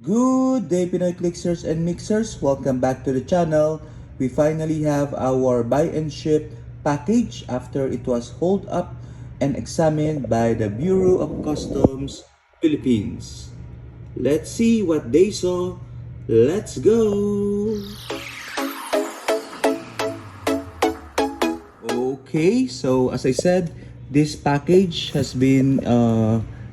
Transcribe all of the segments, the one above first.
Good day, Pinoy Clixers and Mixers. Welcome back to the channel. We finally have our buy and ship package after it was hauled up and examined by the Bureau of Customs Philippines. Let's see what they saw. Let's go! Okay, so as I said, this package has been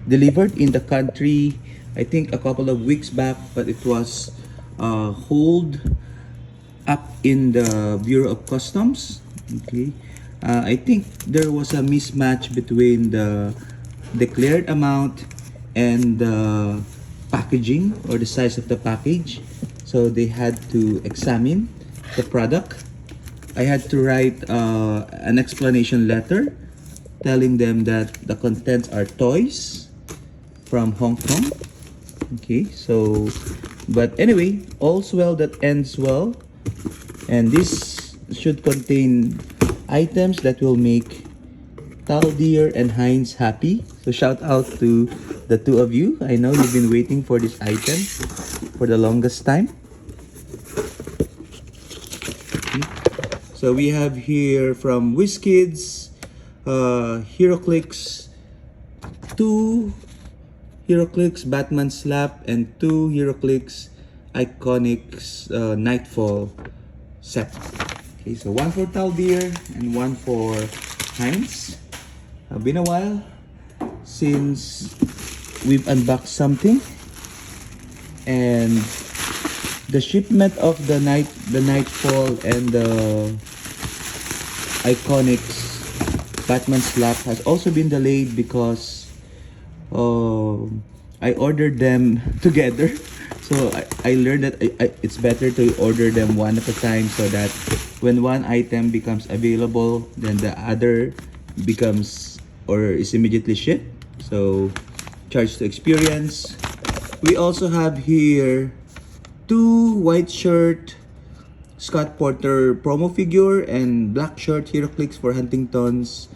delivered in the country, I think a couple of weeks back, but it was hauled up in the Bureau of Customs. Okay, I think there was a mismatch between the declared amount and the packaging or the size of the package, so they had to examine the product. I had to write an explanation letter telling them that the contents are toys from Hong Kong. Okay, so, but anyway, all's well that ends well. And this should contain items that will make Taldeer and Heinz happy. So shout out to the two of you. I know you've been waiting for this item for the longest time. So we have here from WizKids, Heroclix, 2 Heroclix Batman Slap, and 2 Heroclix Iconics Nightfall set. Okay, so 1 for Taldeer and 1 for Heinz. Been a while since we've unboxed something, and the shipment of the Nightfall and the Iconics Batman Slap has also been delayed because I ordered them together. So I learned that it's better to order them one at a time, so that when one item becomes available, then the other becomes or is immediately shipped. So charge to experience. We also have here 2 white shirt Scott Porter promo figure and black shirt Heroclix for Huntington's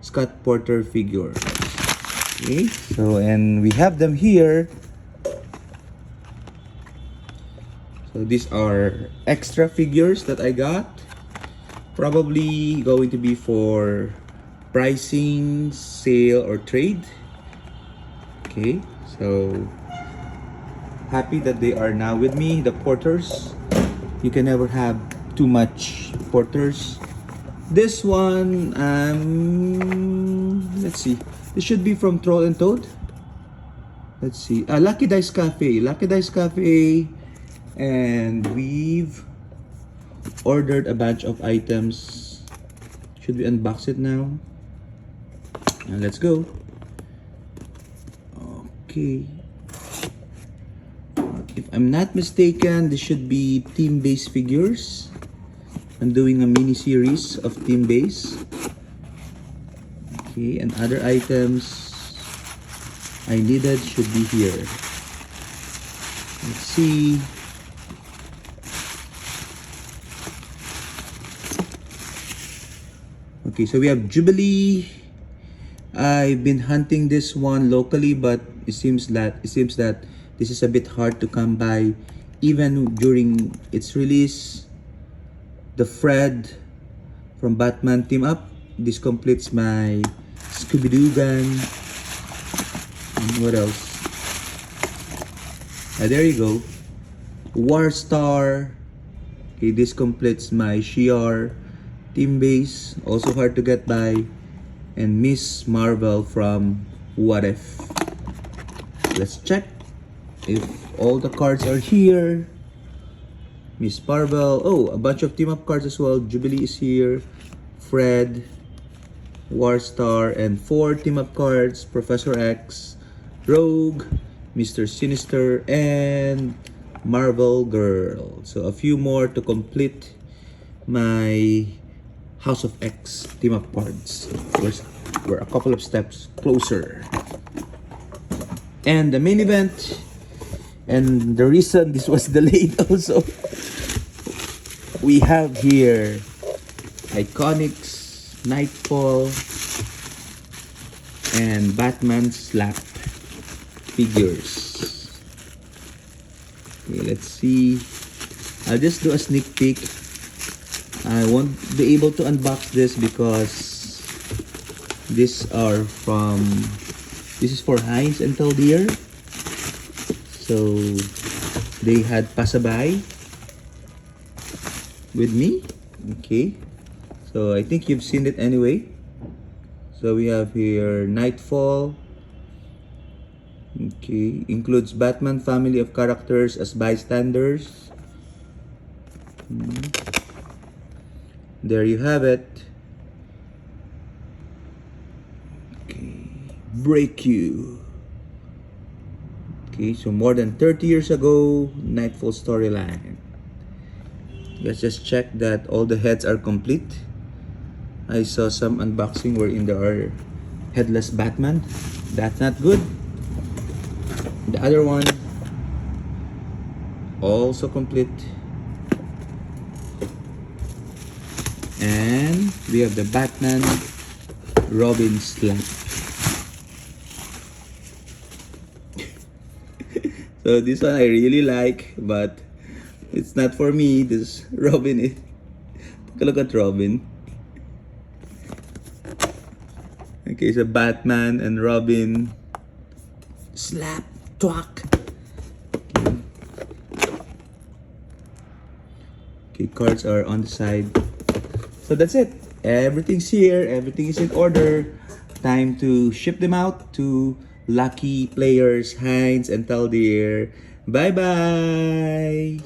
Scott Porter figure. Okay, so and we have them here. So these are extra figures that I got. Probably going to be for pricing, sale, or trade. Okay, so happy that they are now with me, the porters. You can never have too much porters. This one, let's see. This should be from Troll and Toad. Let's see. Lucky Dice Cafe. Lucky Dice Cafe. And we've ordered a bunch of items. Should we unbox it now? And let's go. Okay. If I'm not mistaken, this should be team-based figures. I'm doing a mini series of team-based. Okay, and other items I needed should be here. Let's see. Okay, so we have Jubilee. I've been hunting this one locally, but it seems that this is a bit hard to come by even during its release. The Fred from Batman Team Up. This completes my Scooby-Doo gun. And what else? There you go. Warstar. Okay, this completes my Shiar Team Base. Also hard to get by. And Miss Marvel from What If. Let's check if all the cards are here. Miss Marvel. Oh, a bunch of team up cards as well. Jubilee is here. Fred, Warstar, and 4 team up cards. Professor X, Rogue, Mr. Sinister, and Marvel Girl. So a few more to complete my House of X team up cards. We're a couple of steps closer. And the main event, and the reason this was delayed also, we have here Iconics, Nightfall, and Batman Slap figures. Okay, let's see. I'll just do a sneak peek. I won't be able to unbox this because these are from, this is for Heinz and Taldier. So they had pasabay with me. Okay, so I think you've seen it anyway. So we have here Nightfall. Okay, includes Batman family of characters as bystanders. There you have it. Okay, Break You. Okay, so more than 30 years ago, Nightfall storyline. Let's just check that all the heads are complete. I saw some unboxing wherein there are headless Batman. That's not good. The other one, also complete. And we have the Batman Robin slap. So this one I really like, but it's not for me. This Robin is. Take a look at Robin. Okay, so Batman and Robin slap twak. Okay, cards are on the side. So that's it. Everything's here. Everything is in order. Time to ship them out to lucky players, Heinz and Taldier. Bye-bye.